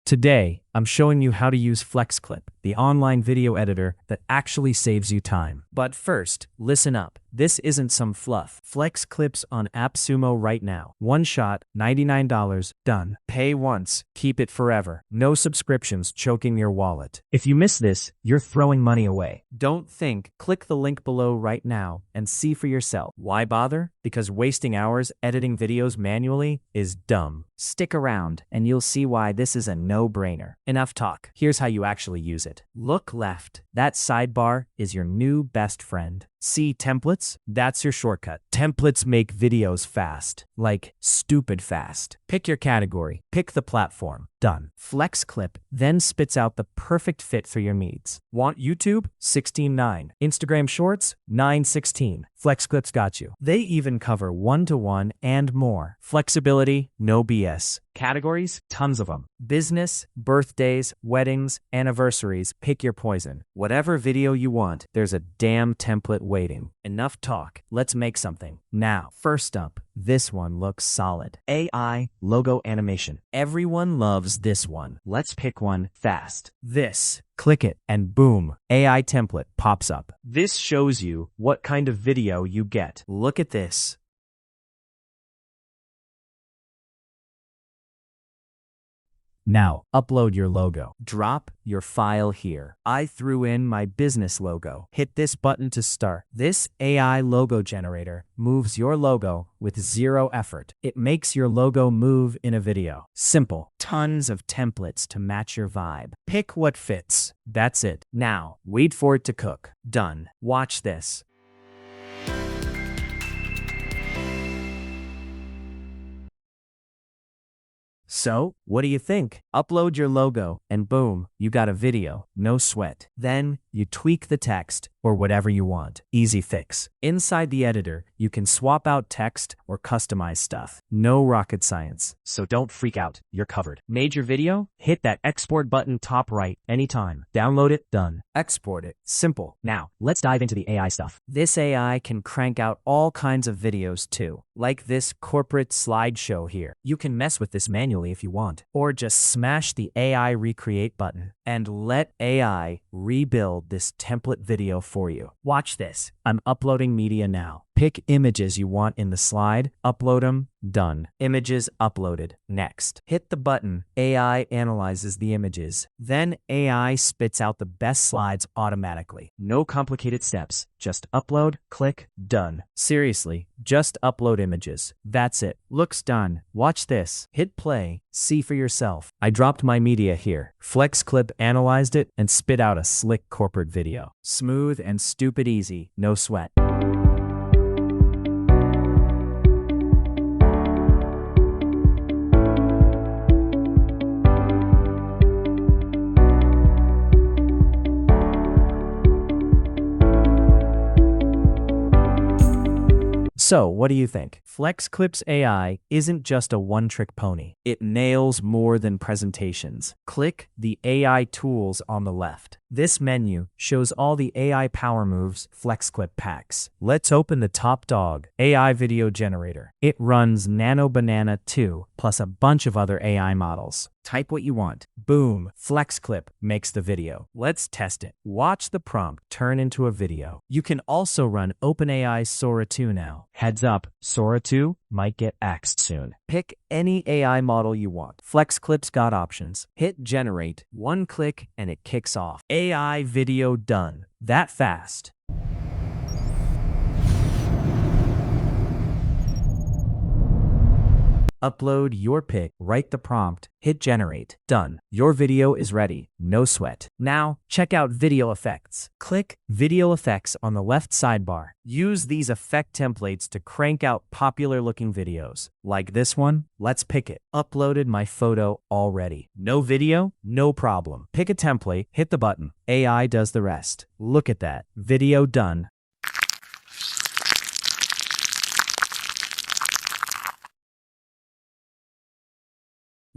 Today, I'm showing you how to use FlexClip, the online video editor that actually saves you time. But first, listen up. This isn't some fluff. FlexClip's on AppSumo right now. One shot, $99, done. Pay once, keep it forever. No subscriptions choking your wallet. If you miss this, you're throwing money away. Don't think. Click the link below right now and see for yourself. Why bother? Because wasting hours editing videos manually is dumb. Stick around and you'll see why this is a no-brainer. Enough talk. Here's how you actually use it. Look left. That sidebar is your new best friend. See templates? That's your shortcut. Templates make videos fast. Like, stupid fast. Pick your category. Pick the platform. Done. FlexClip then spits out the perfect fit for your needs. Want YouTube? 16.9. Instagram Shorts? 9.16. FlexClip's got you. They even cover one-to-one and more. Flexibility? No BS. Categories? Tons of them. Business, birthdays, weddings, anniversaries, pick your poison. Whatever video you want, there's a damn template waiting. Enough talk. Let's make something. Now, first up, this one looks solid. AI logo animation. Everyone loves this one. Let's pick one fast. This. Click it, and boom, AI template pops up. This shows you what kind of video you get. Look at this. Now, upload your logo. Drop your file here. I threw in my business logo. Hit this button to start. This AI logo generator moves your logo with zero effort. It makes your logo move in a video. Simple. Tons of templates to match your vibe. Pick what fits. That's it. Now, wait for it to cook. Done. Watch this. So, what do you think? Upload your logo, and boom, you got a video. No sweat. Then, you tweak the text, or whatever you want. Easy fix. Inside the editor, you can swap out text or customize stuff. No rocket science. So don't freak out. You're covered. Made your video? Hit that export button top right anytime. Download it, done. Export it. Simple. Now, let's dive into the AI stuff. This AI can crank out all kinds of videos too. Like this corporate slideshow here. You can mess with this manually if you want. Or just smash the AI recreate button and let AI rebuild this template video for you. Watch this. I'm uploading media now. Pick images you want in the slide, upload them, done. Images uploaded. Next. Hit the button. AI analyzes the images. Then AI spits out the best slides automatically. No complicated steps. Just upload, click, done. Seriously, just upload images. That's it. Looks done. Watch this. Hit play. See for yourself. I dropped my media here. FlexClip analyzed it and spit out a slick corporate video. Smooth and stupid easy. No sweat. So, what do you think? FlexClip's AI isn't just a one-trick pony. It nails more than presentations. Click the AI tools on the left. This menu shows all the AI power moves FlexClip packs. Let's open the top dog, AI video generator. It runs Nano Banana 2 plus a bunch of other AI models. Type what you want. Boom, FlexClip makes the video. Let's test it. Watch the prompt turn into a video. You can also run OpenAI's Sora 2 now. Heads up, Sora 2 might get axed soon. Pick any AI model you want. FlexClip's got options. Hit generate, one click, and it kicks off. AI video done. That fast. Upload your pic, write the prompt, hit generate. Done. Your video is ready. No sweat. Now, check out video effects. Click video effects on the left sidebar. Use these effect templates to crank out popular looking videos. Like this one, let's pick it. Uploaded my photo already. No video? No problem. Pick a template, hit the button. AI does the rest. Look at that. Video done.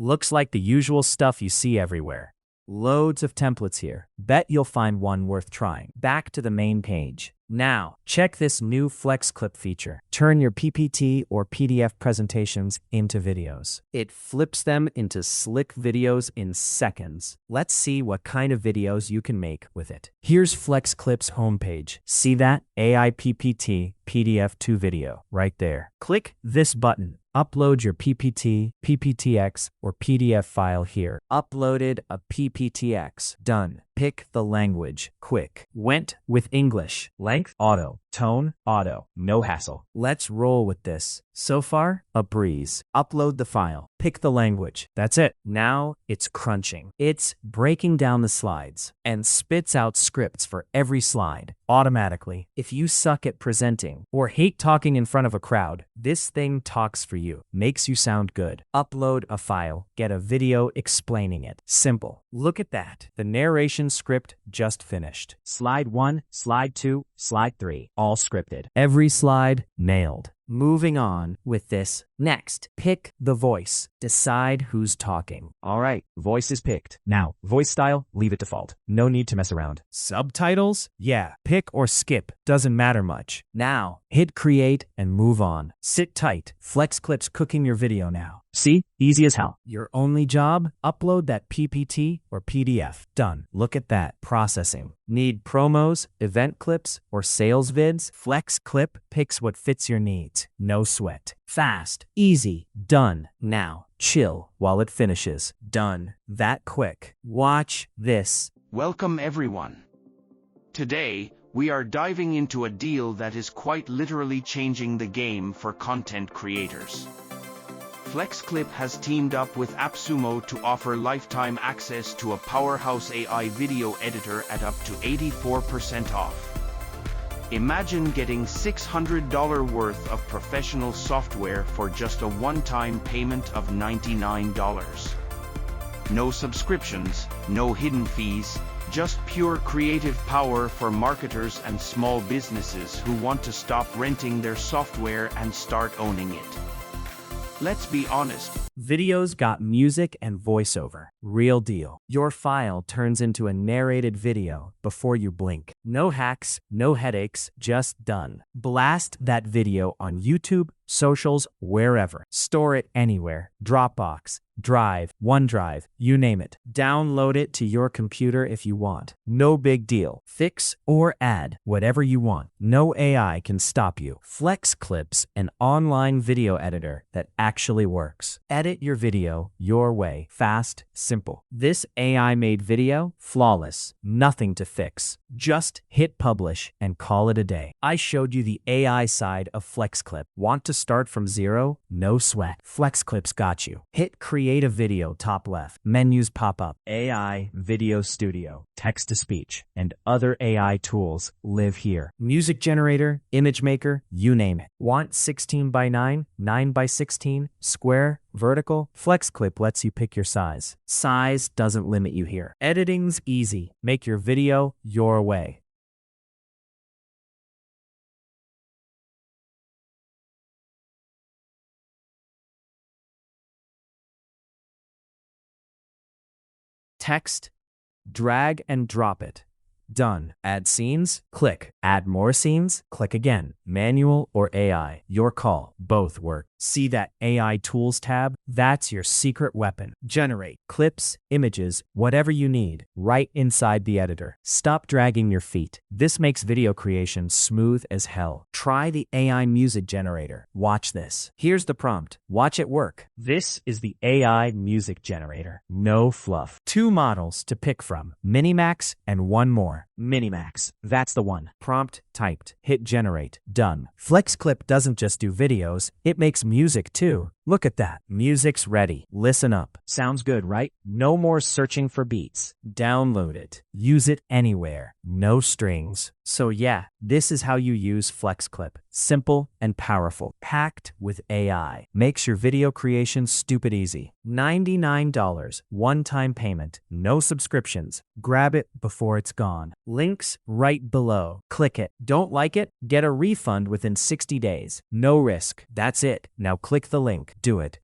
Looks like the usual stuff you see everywhere. Loads of templates here. Bet you'll find one worth trying. Back to the main page. Now, check this new FlexClip feature. Turn your PPT or PDF presentations into videos. It flips them into slick videos in seconds. Let's see what kind of videos you can make with it. Here's FlexClip's homepage. See that? AI PPT PDF2 video right there. Click this button. Upload your PPT, PPTX, or PDF file here. Uploaded a PPTX. Done. Pick the language. Quick. Went with English. Length, auto. Tone, auto. No hassle. Let's roll with this. So far, a breeze. Upload the file. Pick the language. That's it. Now it's crunching. It's breaking down the slides and spits out scripts for every slide automatically. If you suck at presenting or hate talking in front of a crowd, this thing talks for you. Makes you sound good. Upload a file. Get a video explaining it. Simple. Look at that. The narration script just finished. Slide 1, Slide 2, Slide 3. All scripted. Every slide nailed. Moving on with this. Next, pick the voice. Decide who's talking. All right, voice is picked. Now, voice style, leave it default. No need to mess around. Subtitles? Yeah, pick or skip. Doesn't matter much. Now, hit create and move on. Sit tight. FlexClip's cooking your video now. See? Easy as hell. Your only job? Upload that PPT or PDF. Done. Look at that. Processing. Need promos, event clips, or sales vids? FlexClip picks what fits your needs. No sweat. Fast. Easy. Done. Now, chill while it finishes. Done. That quick. Watch this. Welcome everyone. Today, we are diving into a deal that is quite literally changing the game for content creators. FlexClip has teamed up with AppSumo to offer lifetime access to a powerhouse AI video editor at up to 84% off. Imagine getting $600 worth of professional software for just a one-time payment of $99. No subscriptions, no hidden fees, just pure creative power for marketers and small businesses who want to stop renting their software and start owning it. Let's be honest. Videos got music and voiceover. Real deal. Your file turns into a narrated video before you blink. No hacks, no headaches, just done. Blast that video on YouTube, socials, wherever. Store it anywhere. Dropbox, Drive, OneDrive, you name it. Download it to your computer if you want. No big deal. Fix or add whatever you want. No AI can stop you. FlexClip's an online video editor that actually works. Edit your video your way. Fast, simple. This AI-made video, flawless. Nothing to fix. Just hit publish and call it a day. I showed you the AI side of FlexClip. Want to start from zero? No sweat. FlexClip's got you. Hit create a video top left. Menus pop up. AI, Video Studio, text-to-speech, and other AI tools live here. Music generator, image maker, you name it. Want 16 by 9, 9 by 16, square, vertical? FlexClip lets you pick your size. Size doesn't limit you here. Editing's easy. Make your video your way. Text, drag and drop it. Done. Add scenes? Click. Add more scenes? Click again. Manual or AI? Your call. Both work. See that AI Tools tab? That's your secret weapon. Generate clips, images, whatever you need, right inside the editor. Stop dragging your feet. This makes video creation smooth as hell. Try the AI music generator. Watch this. Here's the prompt. Watch it work. This is the AI music generator. No fluff. 2 models to pick from. Minimax and one more. Minimax. That's the one. Prompt typed. Hit generate. Done. FlexClip doesn't just do videos, it makes music too. Look at that. Music's ready. Listen up. Sounds good, right? No more searching for beats. Download it. Use it anywhere. No strings. So yeah, this is how you use FlexClip. Simple and powerful. Packed with AI. Makes your video creation stupid easy. $99. One-time payment. No subscriptions. Grab it before it's gone. Links right below. Click it. Don't like it? Get a refund within 60 days. No risk. That's it. Now click the link. Do it.